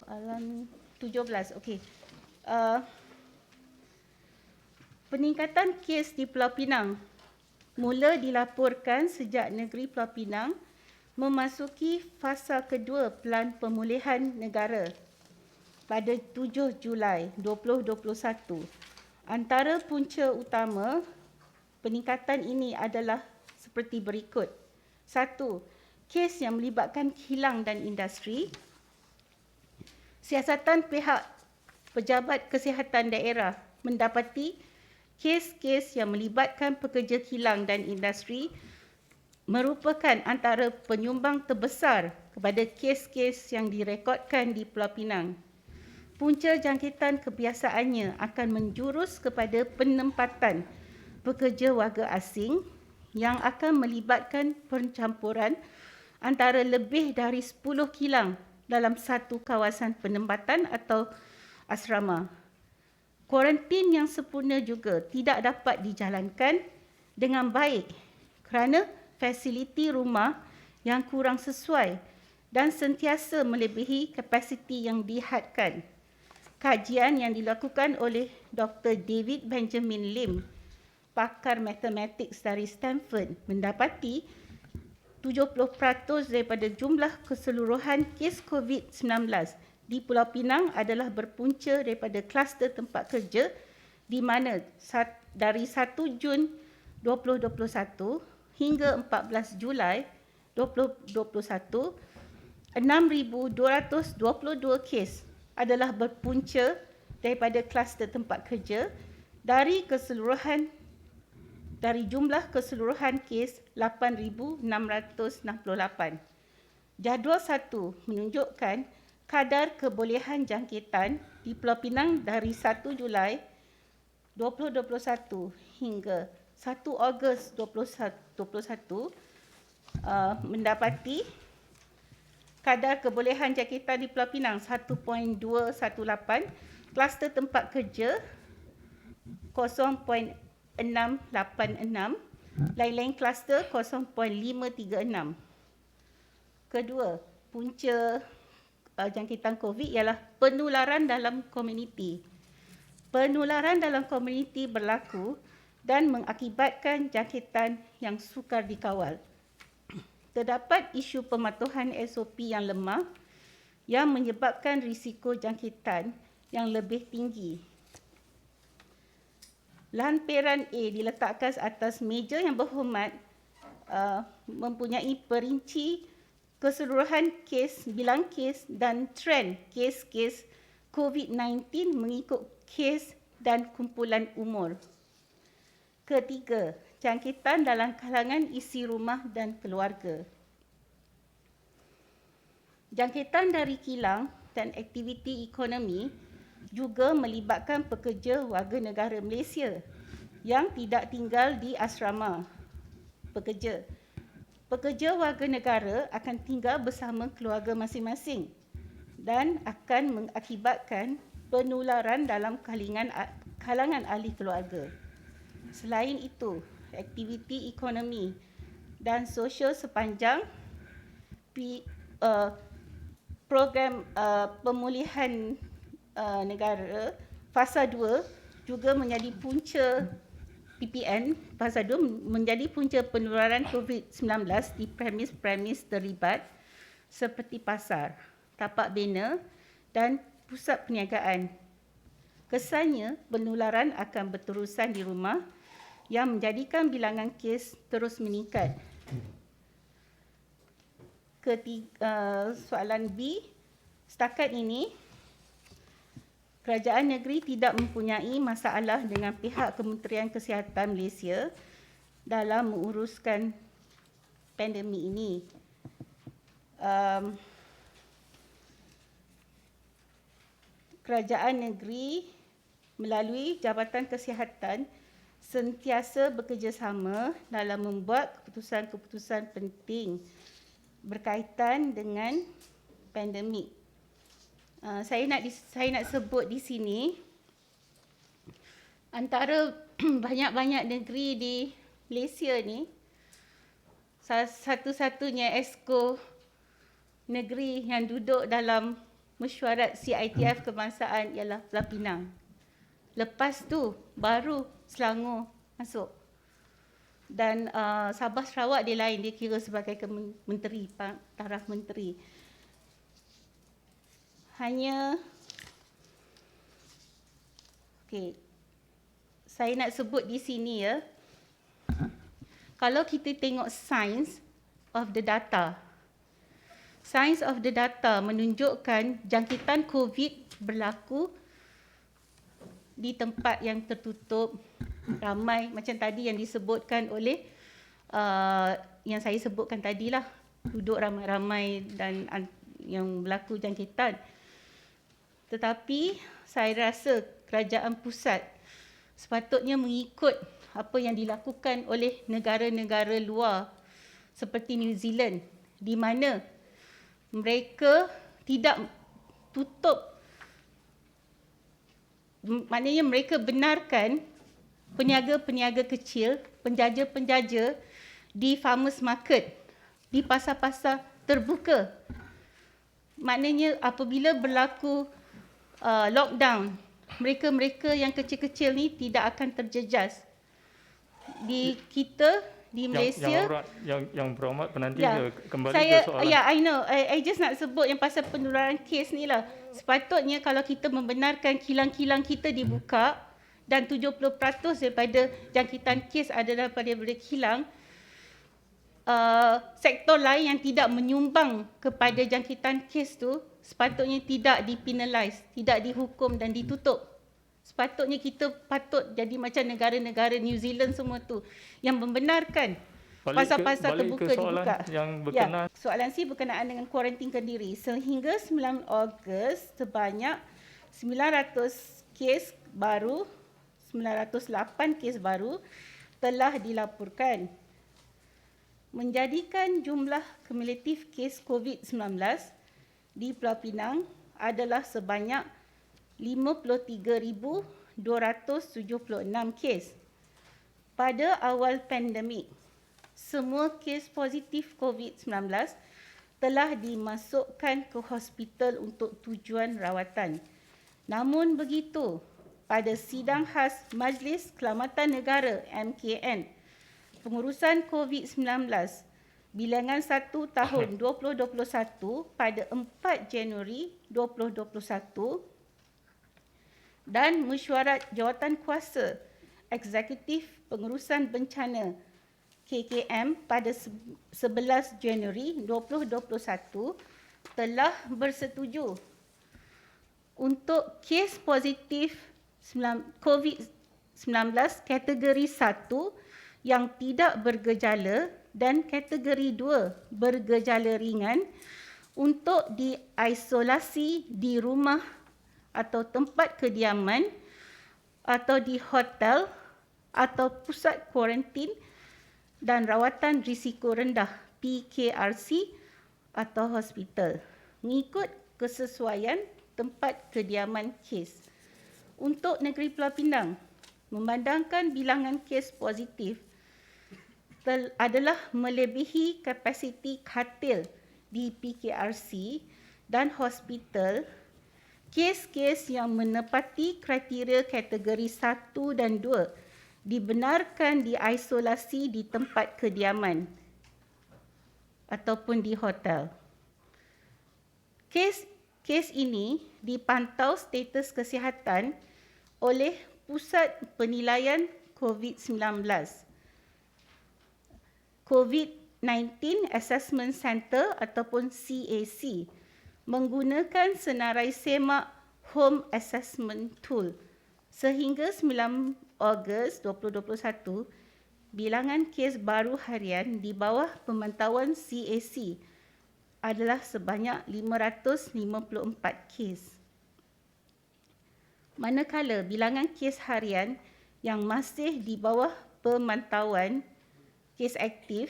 Soalan 17. Okey. Peningkatan kes di Pulau Pinang mula dilaporkan sejak negeri Pulau Pinang memasuki fasa kedua Pelan Pemulihan Negara pada 7 Julai 2021. Antara punca utama peningkatan ini adalah seperti berikut. 1. Kes yang melibatkan kilang dan industri. Siasatan pihak pejabat kesihatan daerah mendapati kes-kes yang melibatkan pekerja kilang dan industri merupakan antara penyumbang terbesar kepada kes-kes yang direkodkan di Pulau Pinang. Punca jangkitan kebiasaannya akan menjurus kepada penempatan pekerja warga asing yang akan melibatkan pencampuran antara lebih dari 10 kilang dalam satu kawasan penempatan atau asrama. Kuarantin yang sempurna juga tidak dapat dijalankan dengan baik kerana fasiliti rumah yang kurang sesuai dan sentiasa melebihi kapasiti yang dihadkan. Kajian yang dilakukan oleh Dr. David Benjamin Lim, pakar matematik dari Stanford, mendapati 70% daripada jumlah keseluruhan kes COVID-19 di Pulau Pinang adalah berpunca daripada kluster tempat kerja di mana dari 1 Jun 2021 hingga 14 Julai 2021, 6,222 kes adalah berpunca daripada kluster tempat kerja dari jumlah keseluruhan kes 8,668. Jadual 1 menunjukkan kadar kebolehan jangkitan di Pulau Pinang dari 1 Julai 2021 hingga 1 Ogos 2021 mendapati kadar kebolehan jangkitan di Pulau Pinang 1.218, kluster tempat kerja 0.686, lain-lain kluster 0.536. Kedua, punca jangkitan COVID ialah penularan dalam komuniti. Penularan dalam komuniti berlaku dan mengakibatkan jangkitan yang sukar dikawal. Terdapat isu pematuhan SOP yang lemah yang menyebabkan risiko jangkitan yang lebih tinggi. Lampiran A diletakkan atas meja yang berhormat mempunyai perinci keseluruhan kes, bilang kes dan trend kes-kes COVID-19 mengikut kes dan kumpulan umur. Ketiga, jangkitan dalam kalangan isi rumah dan keluarga. Jangkitan dari kilang dan aktiviti ekonomi juga melibatkan pekerja warga negara Malaysia yang tidak tinggal di asrama pekerja. Pekerja warga negara akan tinggal bersama keluarga masing-masing dan akan mengakibatkan penularan dalam kalangan ahli keluarga. Selain itu, aktiviti ekonomi dan sosial sepanjang program pemulihan negara fasa 2 juga menjadi punca PPN fasa 2 menjadi punca penularan COVID-19 di premis-premis terlibat seperti pasar, tapak bena dan pusat perniagaan. Kesannya penularan akan berterusan di rumah yang menjadikan bilangan kes terus meningkat. Soalan B, setakat ini kerajaan negeri tidak mempunyai masalah dengan pihak Kementerian Kesihatan Malaysia dalam menguruskan pandemik ini. Kerajaan negeri melalui Jabatan Kesihatan sentiasa bekerjasama dalam membuat keputusan-keputusan penting berkaitan dengan pandemik. Saya nak sebut di sini antara banyak-banyak negeri di Malaysia ni, satu-satunya esko negeri yang duduk dalam mesyuarat CITF kebangsaan ialah Pulau Pinang. Lepas tu baru Selangor masuk. Dan Sabah Sarawak dia lain, dia kira sebagai menteri, taraf menteri. Hanya okey. Saya nak sebut di sini ya. Kalau kita tengok science of the data. Science of the data menunjukkan jangkitan COVID berlaku di tempat yang tertutup, ramai macam tadi yang disebutkan oleh yang saya sebutkan tadilah, duduk ramai-ramai dan yang berlaku jangkitan. Tetapi saya rasa kerajaan pusat sepatutnya mengikut apa yang dilakukan oleh negara-negara luar seperti New Zealand, di mana mereka tidak tutup. Maknanya mereka benarkan peniaga-peniaga kecil, penjaja-penjaja di farmers market, di pasar-pasar terbuka. Maknanya apabila berlaku lockdown, mereka-mereka yang kecil-kecil ni tidak akan terjejas. Di kita, di Malaysia, yang berhormat penanti kembali saya, ke soalan. I know. I just nak sebut yang pasal penularan kes ni lah. Sepatutnya kalau kita membenarkan kilang-kilang kita dibuka dan 70% daripada jangkitan kes adalah daripada kilang, sektor lain yang tidak menyumbang kepada jangkitan kes tu sepatutnya tidak dipenalize, tidak dihukum dan ditutup. Sepatutnya kita patut jadi macam negara-negara New Zealand semua tu yang membenarkan pasar-pasar terbuka dibuka. Yang berkenaan. Ya, soalan C berkenaan dengan kuarantinkan diri. Sehingga 9 Ogos sebanyak 900 kes baru, 908 kes baru telah dilaporkan. Menjadikan jumlah kumulatif kes COVID-19 di Pulau Pinang adalah sebanyak 53,276 kes. Pada awal pandemik, semua kes positif COVID-19 telah dimasukkan ke hospital untuk tujuan rawatan. Namun begitu, pada sidang khas Majlis Keselamatan Negara MKN, pengurusan COVID-19 bilangan 1 tahun 2021 pada 4 Januari 2021 dan mesyuarat Jawatankuasa Eksekutif Pengurusan Bencana KKM pada 11 Januari 2021 telah bersetuju untuk kes positif COVID-19 kategori 1 yang tidak bergejala dan kategori 2 bergejala ringan untuk diisolasi di rumah atau tempat kediaman atau di hotel atau pusat kuarantin dan rawatan risiko rendah PKRC atau hospital mengikut kesesuaian tempat kediaman kes. Untuk negeri Pulau Pinang, memandangkan bilangan kes positif adalah melebihi kapasiti katil di PKRC dan hospital, kes-kes yang menepati kriteria kategori 1 dan 2 dibenarkan diisolasi di tempat kediaman ataupun di hotel. Kes ini dipantau status kesihatan oleh Pusat Penilaian COVID-19, COVID-19 Assessment Center ataupun CAC, menggunakan senarai semak Home Assessment Tool. Sehingga 9 Ogos 2021, bilangan kes baru harian di bawah pemantauan CAC adalah sebanyak 554 kes. Manakala bilangan kes harian yang masih di bawah pemantauan kes aktif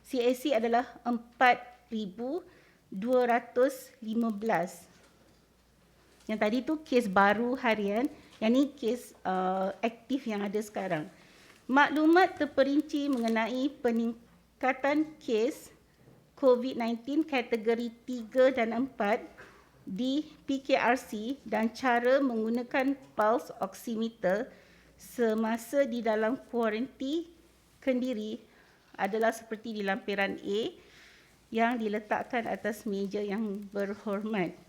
CAC adalah 4,215. Yang tadi tu kes baru harian, yang ni kes aktif yang ada sekarang. Maklumat terperinci mengenai peningkatan kes COVID-19 kategori 3 dan 4 di PKRC dan cara menggunakan pulse oximeter semasa di dalam kuaranti kendiri adalah seperti di lampiran A yang diletakkan atas meja yang berhormat.